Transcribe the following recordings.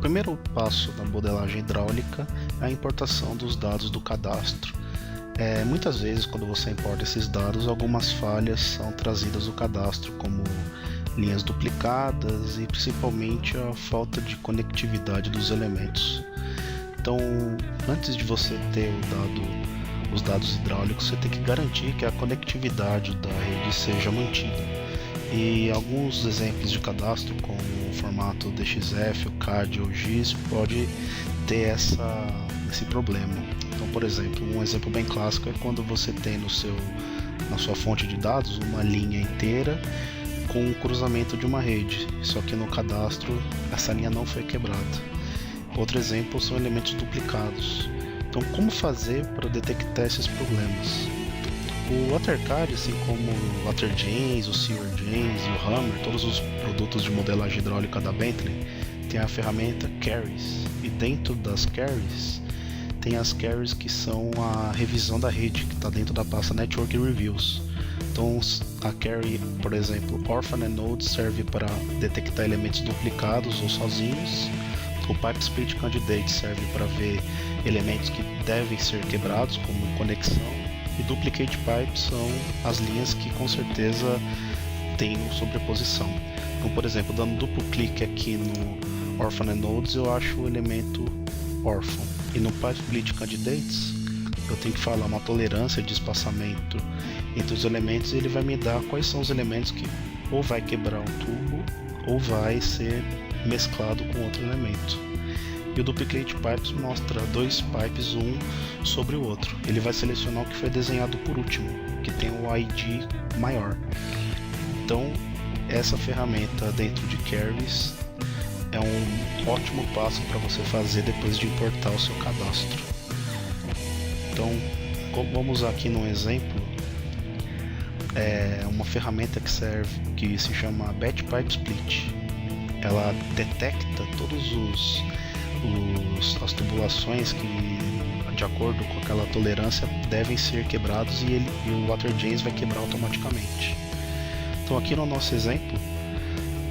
primeiro passo da modelagem hidráulica é a importação dos dados do cadastro. Muitas vezes, quando você importa esses dados, algumas falhas são trazidas do cadastro, como linhas duplicadas e principalmente a falta de conectividade dos elementos. Então, antes de você ter os dados hidráulicos, você tem que garantir que a conectividade da rede seja mantida. E alguns exemplos de cadastro, como o formato DXF, o CAD ou GIS, pode ter esse problema. Então, por exemplo, um exemplo bem clássico é quando você tem na sua fonte de dados uma linha inteira com o cruzamento de uma rede, só que no cadastro essa linha não foi quebrada. Outro exemplo são elementos duplicados. Então, como fazer para detectar esses problemas? O WaterCAD, assim como o WaterJames, o SewerJames e o Hammer, todos os produtos de modelagem hidráulica da Bentley, tem a ferramenta Carries. E dentro das Carries, tem as Carries que são a revisão da rede, que está dentro da pasta Network Reviews. Então, a Carry, por exemplo, Orphan and Node, serve para detectar elementos duplicados ou sozinhos. O Pipe Split Candidate serve para ver elementos que devem ser quebrados, como conexão. E Duplicate Pipe são as linhas que com certeza têm sobreposição. Então, por exemplo, dando duplo clique aqui no Orphan and Nodes, eu acho o elemento órfão. E no Pipe Split Candidates, eu tenho que falar uma tolerância de espaçamento entre os elementos e ele vai me dar quais são os elementos que ou vai quebrar o tubo ou vai ser mesclado com outro elemento. E o Duplicate Pipes mostra dois pipes um sobre o outro. Ele vai selecionar o que foi desenhado por último, que tem o ID maior. Então, essa ferramenta dentro de Carries é um ótimo passo para você fazer depois de importar o seu cadastro. Então, vamos usar aqui num exemplo uma ferramenta que se chama Batch Pipe Split. Ela detecta todos as tubulações que, de acordo com aquela tolerância, devem ser quebrados e o WaterJames vai quebrar automaticamente. Então, aqui no nosso exemplo,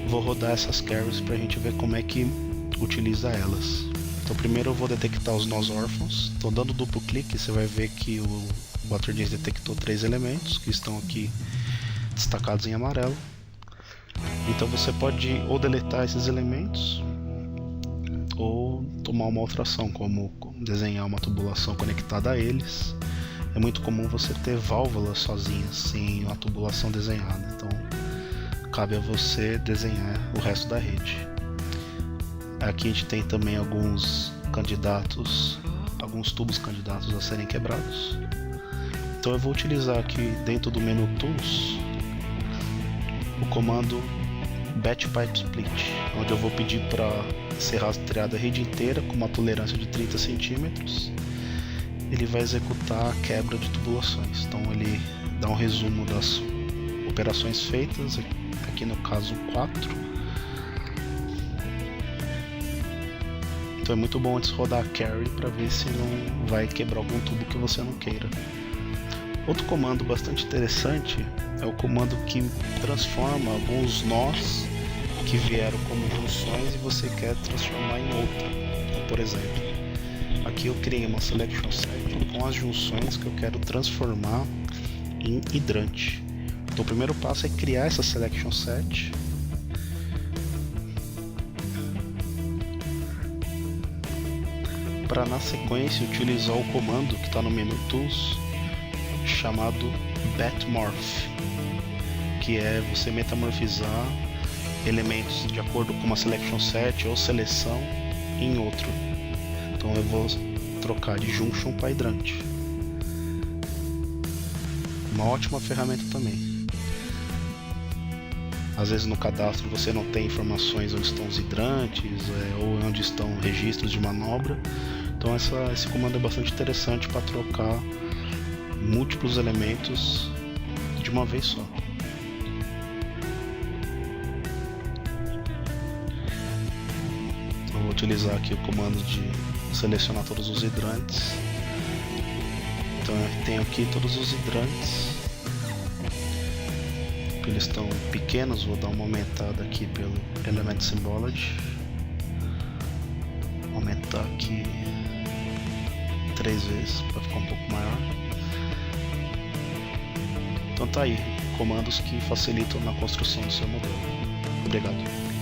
vou rodar essas carries para a gente ver como é que utiliza elas. Então, primeiro eu vou detectar os nós órfãos. Então, dando duplo clique, você vai ver que o WaterJames detectou 3 elementos que estão aqui destacados em amarelo. Então, você pode ou deletar esses elementos ou tomar uma outra ação, como desenhar uma tubulação conectada a eles. É muito comum você ter válvulas sozinhas, sem uma tubulação desenhada. Então, cabe a você desenhar o resto da rede. Aqui a gente tem também alguns tubos candidatos a serem quebrados. Então eu vou utilizar aqui dentro do menu Tools o comando Batch Pipe Split, onde eu vou pedir para ser rastreada a rede inteira com uma tolerância de 30 centímetros. Ele vai executar a quebra de tubulações. Então ele dá um resumo das operações feitas, aqui no caso 4. Então é muito bom antes rodar a carry para ver se não vai quebrar algum tubo que você não queira. Outro comando bastante interessante é o comando que transforma alguns nós que vieram como junções e você quer transformar em outra. Então, por exemplo, aqui eu criei uma selection set com as junções que eu quero transformar em hidrante. Então o primeiro passo é criar essa selection set. Para na sequência utilizar o comando que está no menu Tools chamado Batmorph, que é você metamorfizar elementos de acordo com uma selection set ou seleção em outro. Então eu vou trocar de junction para hidrante. Uma ótima ferramenta também. Às vezes no cadastro você não tem informações onde estão os hidrantes ou onde estão registros de manobra. Então esse comando é bastante interessante para trocar múltiplos elementos de uma vez só. Então, vou utilizar aqui o comando de selecionar todos os hidrantes. Então eu tenho aqui todos os hidrantes. Eles estão pequenos, vou dar uma aumentada aqui pelo Element Symbology. aumentar aqui 3 vezes para ficar um pouco maior. Então tá aí, comandos que facilitam na construção do seu modelo. Obrigado.